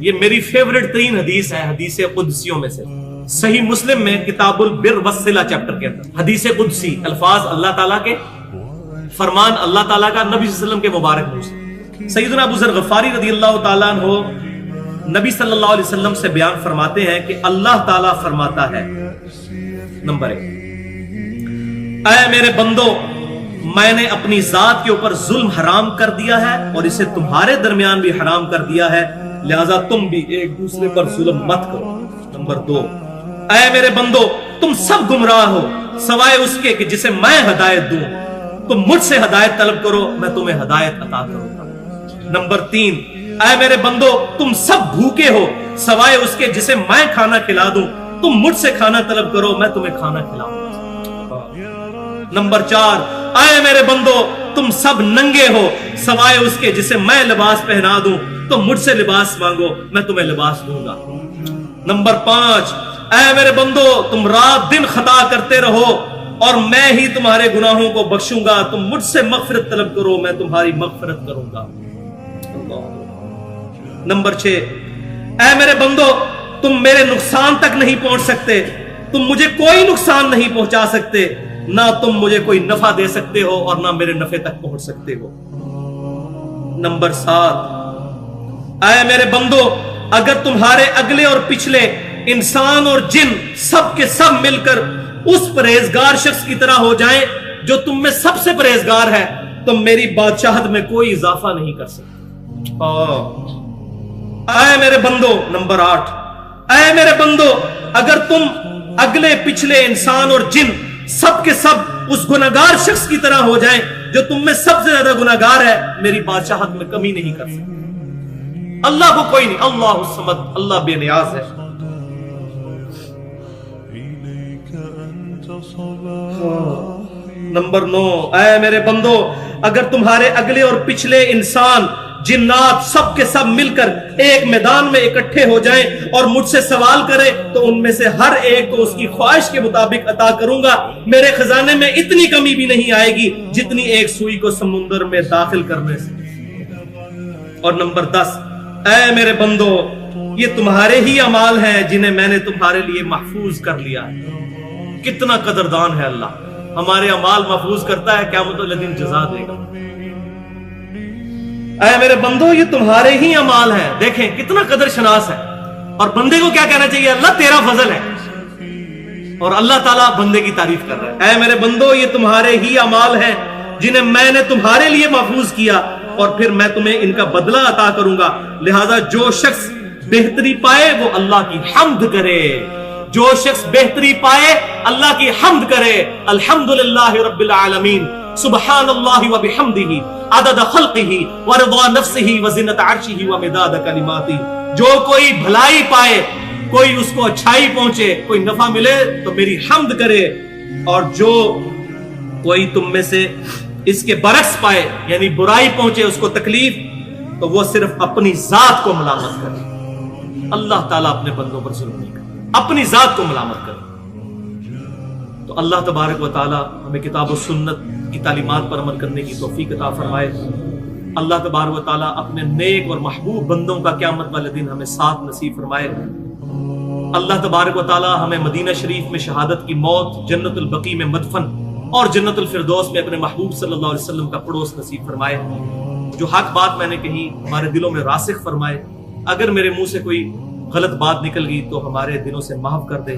یہ میری فیوریٹ ترین حدیث ہے حدیث قدسیوں میں سے. صحیح مسلم میں کتاب البر والصلہ چیپٹر کے اندر حدیث قدسی، الفاظ اللہ تعالیٰ کے، فرمان اللہ تعالیٰ کا نبی صلی اللہ علیہ وسلم کے مبارک منہ سے. سیدنا ابو ذر غفاری رضی اللہ تعالیٰ عنہ نبی صلی اللہ علیہ وسلم سے بیان فرماتے ہیں کہ اللہ تعالیٰ فرماتا ہے، نمبر 1، اے میرے بندو، میں نے اپنی ذات کے اوپر ظلم حرام کر دیا ہے اور اسے تمہارے درمیان بھی حرام کر دیا ہے، لہذا تم بھی ایک دوسرے پر ظلم مت کرو. نمبر 2، اے میرے بندو، تم سب گمراہ ہو سوائے اس کے کہ جسے میں ہدایت دوں. تم مجھ سے ہدایت طلب کرو، میں تمہیں ہدایت عطا کروں گا. نمبر 3، اے میرے بندو، تم سب بھوکے ہو سوائے اس کے جسے میں کھانا کھلا دوں. تم مجھ سے کھانا طلب کرو، میں تمہیں کھانا کھلاؤں گا. نمبر 4، اے میرے بندو، تم سب ننگے ہو سوائے اس کے جسے میں لباس پہنا دوں. تم مجھ سے لباس مانگو، میں تمہیں لباس دوں گا. نمبر 5، اے میرے بندو، تم رات دن خطا کرتے رہو اور میں ہی تمہارے گناہوں کو بخشوں گا. تم مجھ سے مغفرت طلب کرو، میں تمہاری مغفرت کروں گا. نمبر 6، اے میرے بندو، تم میرے نقصان تک نہیں پہنچ سکتے. تم مجھے کوئی نقصان نہیں پہنچا سکتے، نہ تم مجھے کوئی نفع دے سکتے ہو اور نہ میرے نفع تک پہنچ سکتے ہو. نمبر 7، اے میرے بندو، اگر تمہارے اگلے اور پچھلے انسان اور جن سب کے سب مل کر اس پرہیزگار شخص کی طرح ہو جائیں جو تم میں سب سے پرہیزگار ہے، تم میری بادشاہت میں کوئی اضافہ نہیں کر سکتے. اے میرے بندو، نمبر 8، اے میرے بندو، اگر تم اگلے پچھلے انسان اور جن سب کے سب اس گناہگار شخص کی طرح ہو جائیں جو تم میں سب سے زیادہ گناہگار ہے، میری بادشاہت میں کمی نہیں کر سکتے. اللہ کو کوئی نہیں، اللہ الصمد، اللہ بے نیاز ہے. نمبر 9، اے میرے بندو، اگر تمہارے اگلے اور پچھلے انسان جنات سب کے سب مل کر ایک میدان میں اکٹھے ہو جائیں اور مجھ سے سوال کریں تو ان میں سے ہر ایک کو اس کی خواہش کے مطابق عطا کروں گا. میرے خزانے میں اتنی کمی بھی نہیں آئے گی جتنی ایک سوئی کو سمندر میں داخل کرنے سے. اور نمبر 10، اے میرے بندو، یہ تمہارے ہی اعمال ہیں جنہیں میں نے تمہارے لیے محفوظ کر لیا ہے. کتنا قدردان ہے اللہ، ہمارے اعمال محفوظ کرتا ہے، قیامت والے دن جزا دے گا. اے میرے بندو، یہ تمہارے ہی اعمال ہیں. دیکھیں کتنا قدر شناس ہے. اور بندے کو کیا کہنا چاہیے؟ اللہ تیرا فضل ہے. اور اللہ تعالیٰ بندے کی تعریف کر رہا ہے. اے میرے بندو، یہ تمہارے ہی اعمال ہیں جنہیں میں نے تمہارے لیے محفوظ کیا اور پھر میں تمہیں ان کا بدلہ عطا کروں گا. لہذا جو شخص بہتری پائے وہ اللہ کی حمد کرے. جو شخص بہتری پائے اللہ کی حمد کرے. الحمدللہ رب العالمین، سبحان اللہ و بحمدہ عدد خلقہ ورضا نفسہ وزنت عرشہ ومداد کلماتہ. جو کوئی بھلائی پائے، کوئی اس کو اچھائی پہنچے، کوئی نفع ملے تو میری حمد کرے. اور جو کوئی تم میں سے اس کے برعکس پائے، یعنی برائی پہنچے، اس کو تکلیف، تو وہ صرف اپنی ذات کو ملامت کرے. اللہ تعالیٰ اپنے بندوں پر ظلم نہیں کرے، اپنی ذات کو ملامت کرے. تو اللہ تبارک و تعالی ہمیں کتاب و سنت کی تعلیمات پر عمل کرنے کی توفیق عطا فرمائے. اللہ تبارک و تعالی اپنے نیک اور محبوب بندوں کا قیامت والے دن ہمیں ساتھ نصیب فرمائے. اللہ تبارک و تعالی ہمیں مدینہ شریف میں شہادت کی موت، جنت البقیع میں مدفن اور جنت الفردوس میں اپنے محبوب صلی اللہ علیہ وسلم کا پڑوس نصیب فرمائے. جو حق بات میں نے کہی ہمارے دلوں میں راسخ فرمائے. اگر میرے منہ سے کوئی غلط بات نکل گئی تو ہمارے دلوں سے معاف کر دے.